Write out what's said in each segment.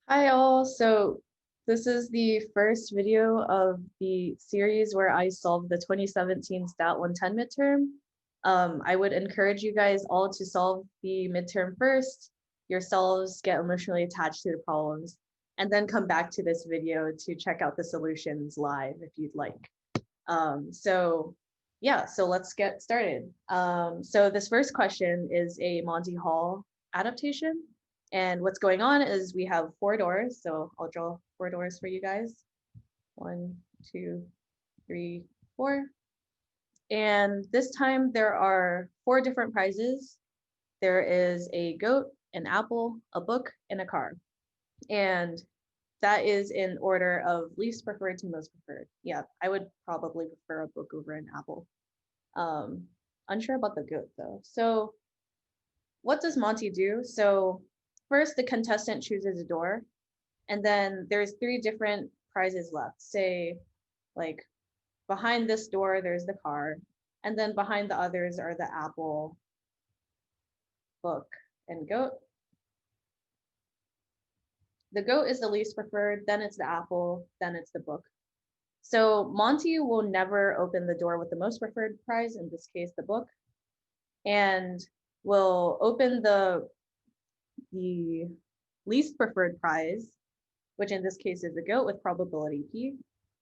Hi all. So this is the first video of the series where I solved the 2017 Stat 110 midterm. I would encourage you guys all to solve the midterm first, yourselves get emotionally attached to the problems, and then come back to this video to check out the solutions live if you'd like. So let's get started. So this first question is a Monty Hall adaptation. And what's going on is we have four doors. So I'll draw four doors for you guys. One, two, three, four. And this time there are four different prizes. There is a goat, an apple, a book, and a car. And that is in order of least preferred to most preferred. Yeah, I would probably prefer a book over an apple. Um, Unsure about the goat though. So what does Monty do? So first the contestant chooses a door, and then there's three different prizes left. Say like behind this door there's the car, and then behind the others are the apple, book, and goat. The goat is the least preferred, then it's the apple, then it's the book. So Monty will never open the door with the most preferred prize, in this case the book, and will open the least preferred prize, which in this case is the goat with probability p,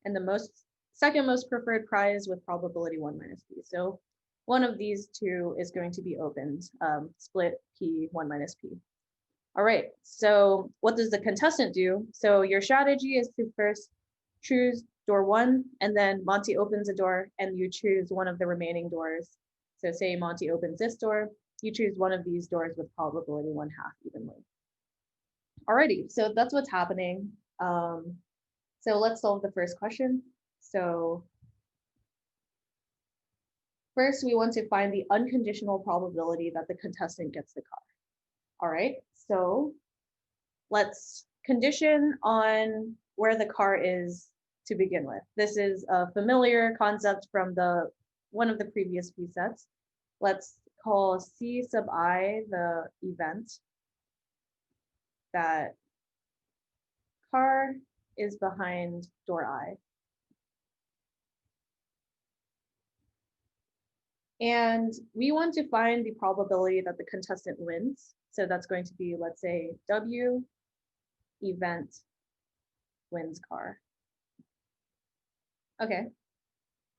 and the second most preferred prize with probability 1 minus p. So one of these two is going to be opened, split p 1 minus p. All right, so what does the contestant do? So your strategy is to first choose door one, and then Monty opens a door and you choose one of the remaining doors. So say Monty opens this door, you choose one of these doors with probability 1/2 evenly. Alrighty, so that's what's happening. So let's solve the first question. So first we want to find the unconditional probability that the contestant gets the car. All right, so let's condition on where the car is to begin with. This is a familiar concept from one of the previous presets. Let's call C sub I the event that car is behind door I. And we want to find the probability that the contestant wins. So that's going to be, let's say, W event wins car. Okay,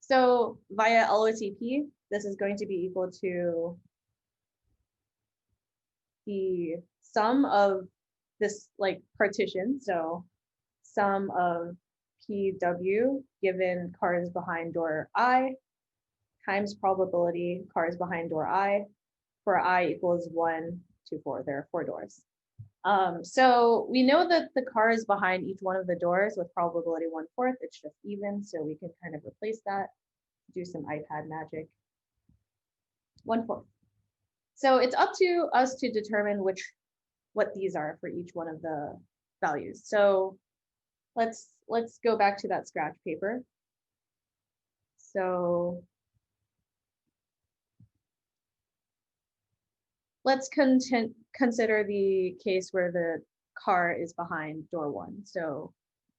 so via LOTP, this is going to be equal to the sum of this like partition. So sum of PW given cars behind door I times probability cars behind door I for I equals 1 to 4. There are four doors. So we know that the car is behind each one of the doors with probability 1/4. It's just even, so we can kind of replace that, do some iPad magic. 1/4. So it's up to us to determine what these are for each one of the values. So let's go back to that scratch paper. So let's consider the case where the car is behind door one. So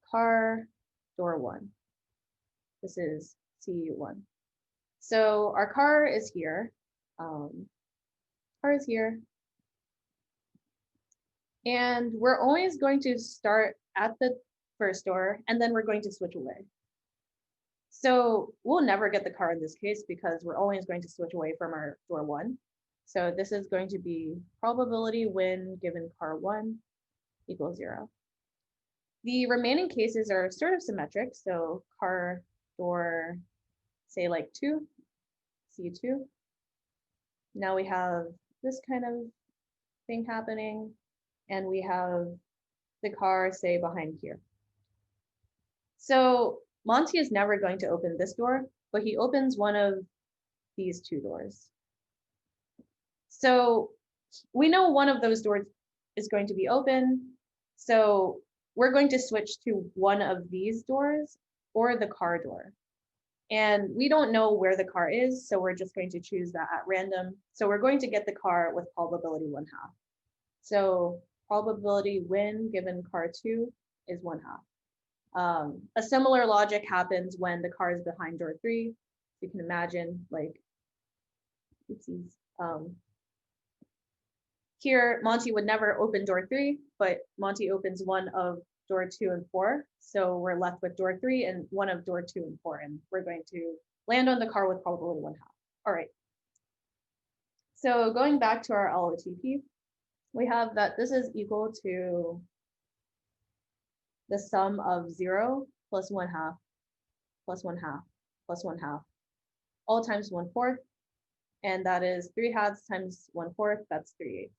car, door one. This is C1. So our car is here. Car is here. And we're always going to start at the first door, and then we're going to switch away. So we'll never get the car in this case because we're always going to switch away from our door one. So this is going to be probability win given car one equals 0. The remaining cases are sort of symmetric. So car, door, say like 2, C2. Now we have this kind of thing happening, and we have the car, say, behind here. So Monty is never going to open this door, but he opens one of these two doors. So we know one of those doors is going to be open. So we're going to switch to one of these doors or the car door. And we don't know where the car is, so we're just going to choose that at random. So we're going to get the car with probability 1/2. So probability win given car 2 is 1/2. A similar logic happens when the car is behind door 3. You can imagine, like, oopsies. Here, Monty would never open door 3, but Monty opens one of door 2 and 4. So we're left with door 3 and one of door 2 and 4, and we're going to land on the car with probability 1/2. All right. So going back to our LOTP, we have that this is equal to the sum of 0 plus 1/2 plus 1/2 plus 1/2, all times 1/4. And that is 3/2 times 1/4, that's 3/8.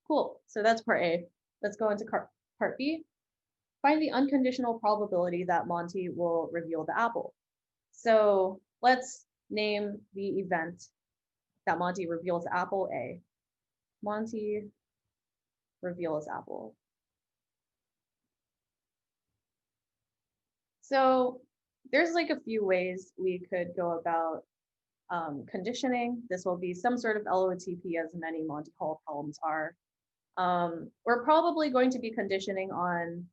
Cool, so that's part A. Let's go into part B. Find the unconditional probability that Monty will reveal the apple. So let's name the event that Monty reveals the apple A. Monty reveals apple. So there's like a few ways we could go about conditioning. This will be some sort of LOTP, as many Monty Hall problems are. We're probably going to be conditioning on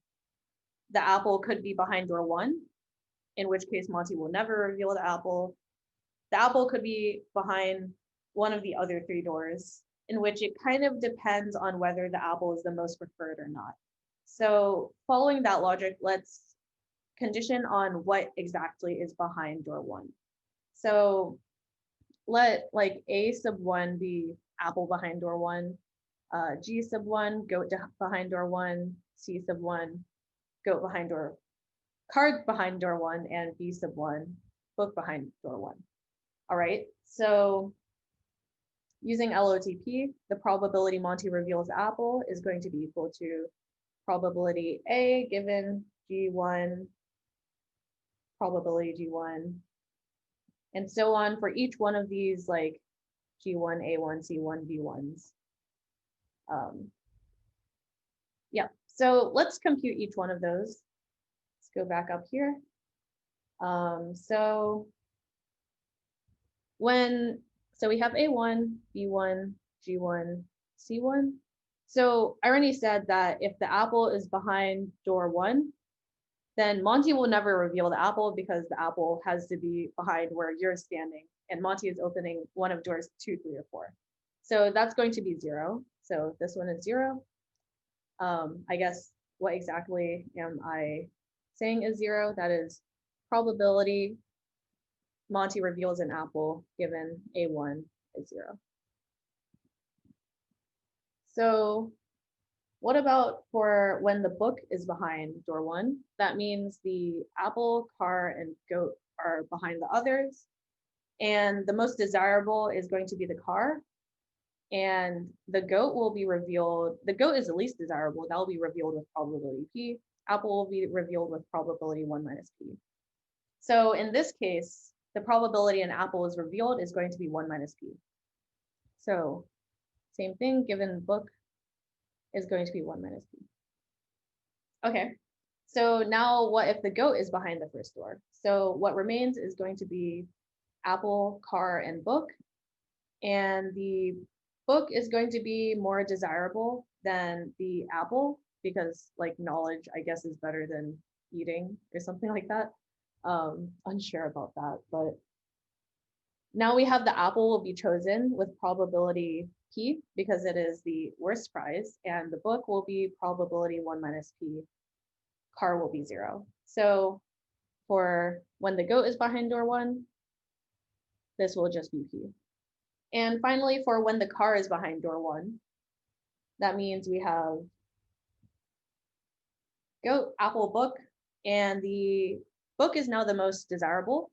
the apple could be behind door 1, in which case Monty will never reveal the apple. The apple could be behind one of the other 3 doors, in which it kind of depends on whether the apple is the most preferred or not. So following that logic, let's condition on what exactly is behind door 1. So let like A sub 1 be apple behind door 1, G sub 1 goat behind door 1, C sub 1 goat behind door, card behind door 1, and B sub 1 book behind door 1. All right, so using LOTP, the probability Monty reveals apple is going to be equal to probability A given G1, probability G1, and so on for each one of these, like G1, A1, C1, B1s. Yeah, so let's compute each one of those. Let's go back up here. So we have A1, B1, G1, C1. So I already said that if the apple is behind door 1, then Monty will never reveal the apple because the apple has to be behind where you're standing, and Monty is opening one of doors 2, 3, or 4. So that's going to be 0. So this one is 0. I guess what exactly am I saying is 0? That is probability Monty reveals an apple given A1 is 0. So what about for when the book is behind door 1? That means the apple, car, and goat are behind the others. And the most desirable is going to be the car. And the goat will be revealed. The goat is the least desirable. That will be revealed with probability P. Apple will be revealed with probability 1 minus P. So in this case, the probability an apple is revealed is going to be 1 minus P. So same thing, given book is going to be 1 minus P. Okay, so now what if the goat is behind the first door? So what remains is going to be apple, car, and book. And the book is going to be more desirable than the apple because like knowledge, I guess, is better than eating or something like that. Unsure about that, but now we have the apple will be chosen with probability P because it is the worst prize, and the book will be probability 1 minus P. Car will be 0. So for when the goat is behind door 1, this will just be P. And finally, for when the car is behind door 1, that means we have goat, apple, book, and the book is now the most desirable.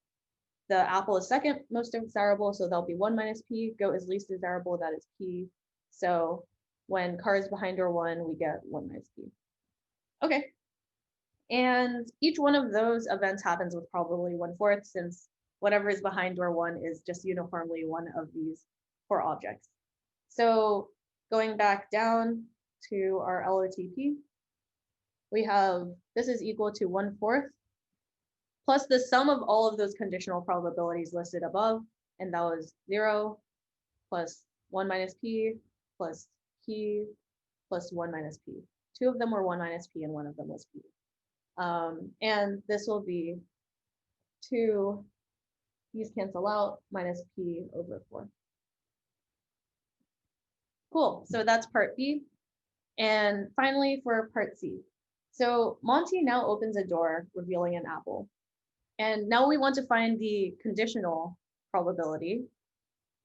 The apple is second most desirable, so that'll be 1 minus P. Goat is least desirable, that is P. So when car is behind door 1, we get 1 minus P. Okay. And each one of those events happens with probability 1/4, since whatever is behind door 1 is just uniformly one of these 4 objects. So going back down to our LOTP, we have this is equal to 1/4 plus the sum of all of those conditional probabilities listed above, and that was 0 plus 1 minus P plus p plus 1 minus p. Two of them were 1 minus p and one of them was p. And this will be 2, these cancel out, minus p over 4. Cool, so that's part B. And finally for part C. So Monty now opens a door, revealing an apple. And now we want to find the conditional probability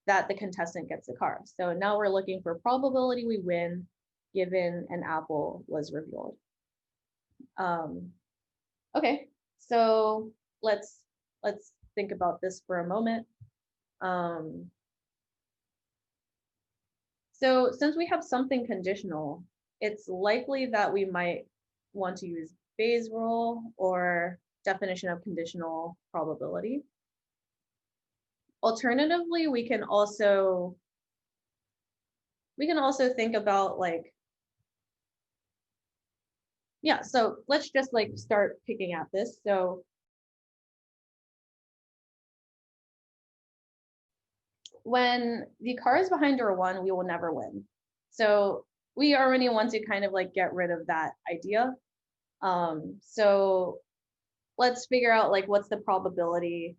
that the contestant gets the car. So now we're looking for probability we win given an apple was revealed. Okay, so let's think about this for a moment. So since we have something conditional, it's likely that we might want to use Bayes' rule or definition of conditional probability. Alternatively, we can also think about like, yeah, so let's just like start picking at this. So when the car is behind door 1, we will never win. So we already want to kind of like get rid of that idea. So let's figure out like what's the probability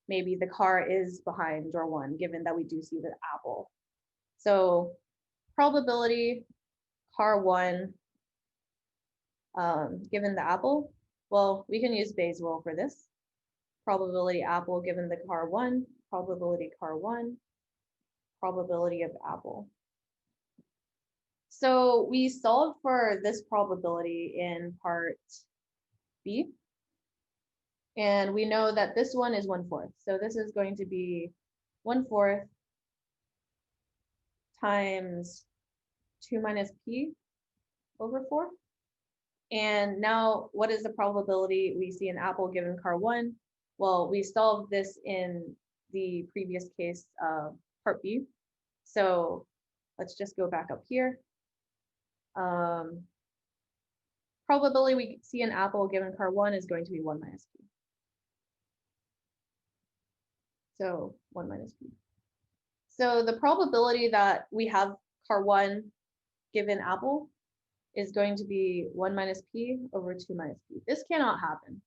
maybe the car is behind door 1, given that we do see the apple. So probability car 1 given the apple, well, we can use Bayes' rule for this. Probability apple given the car 1, probability car 1, probability of apple. So we solved for this probability in part B. And we know that this one is 1/4. So this is going to be 1/4 times 2 minus p over 4. And now what is the probability we see an apple given car 1? Well, we solved this in the previous case, part B. So let's just go back up here. Probability we see an apple given car 1 is going to be 1 minus p. So 1 minus p. So the probability that we have car 1 given apple is going to be 1 minus p over 2 minus p. This cannot happen.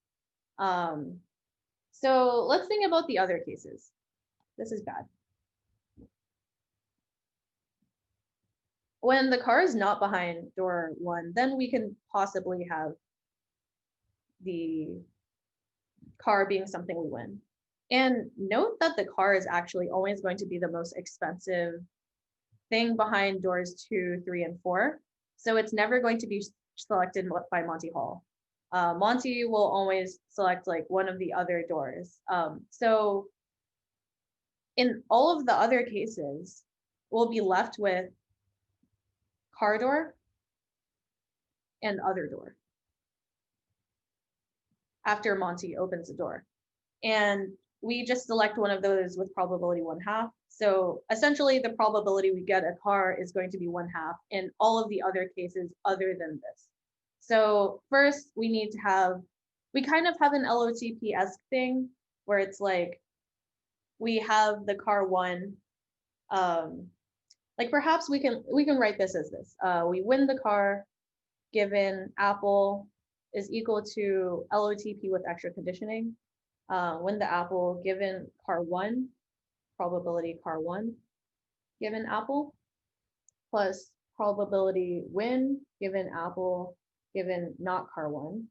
So let's think about the other cases. This is bad. When the car is not behind door 1, then we can possibly have the car being something we win. And note that the car is actually always going to be the most expensive thing behind doors 2, 3, and 4. So it's never going to be selected by Monty Hall. Monty will always select like one of the other doors. So in all of the other cases, we'll be left with car door and other door after Monty opens the door. And we just select one of those with probability 1/2. So essentially the probability we get a car is going to be 1/2 in all of the other cases other than this. So first we need to have, we kind of have an LOTP-esque thing where it's like, we have the car 1, like perhaps we can write this as this. We win the car given apple is equal to LOTP with extra conditioning. Win the apple given car 1, probability car 1 given apple, plus probability win given apple given not car 1,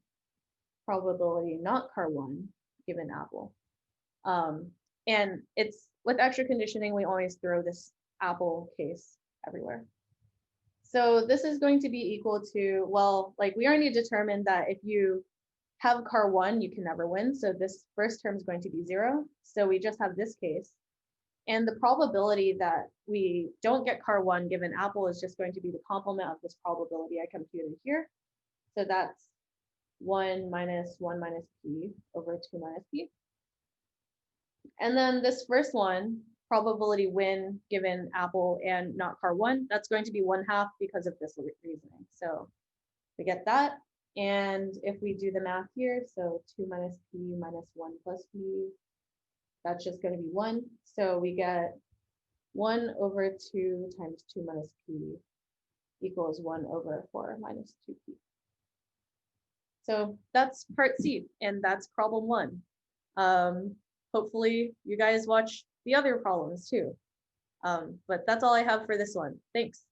probability not car 1 given apple. And it's with extra conditioning, we always throw this apple case everywhere. So this is going to be equal to, well, like we already determined that if you have car 1, you can never win. So this first term is going to be 0. So we just have this case. And the probability that we don't get car 1 given apple is just going to be the complement of this probability I computed here. So that's 1 minus 1 minus p over 2 minus p. And then this first one, probability win given apple and not car 1, that's going to be 1/2 because of this reasoning. So we get that. And if we do the math here, so 2 minus p minus 1 plus p, that's just going to be 1. So we get 1 over 2 times 2 minus p equals 1/4 minus 2p. So that's part C, and that's problem 1. Hopefully you guys watch the other problems too. But that's all I have for this one. Thanks.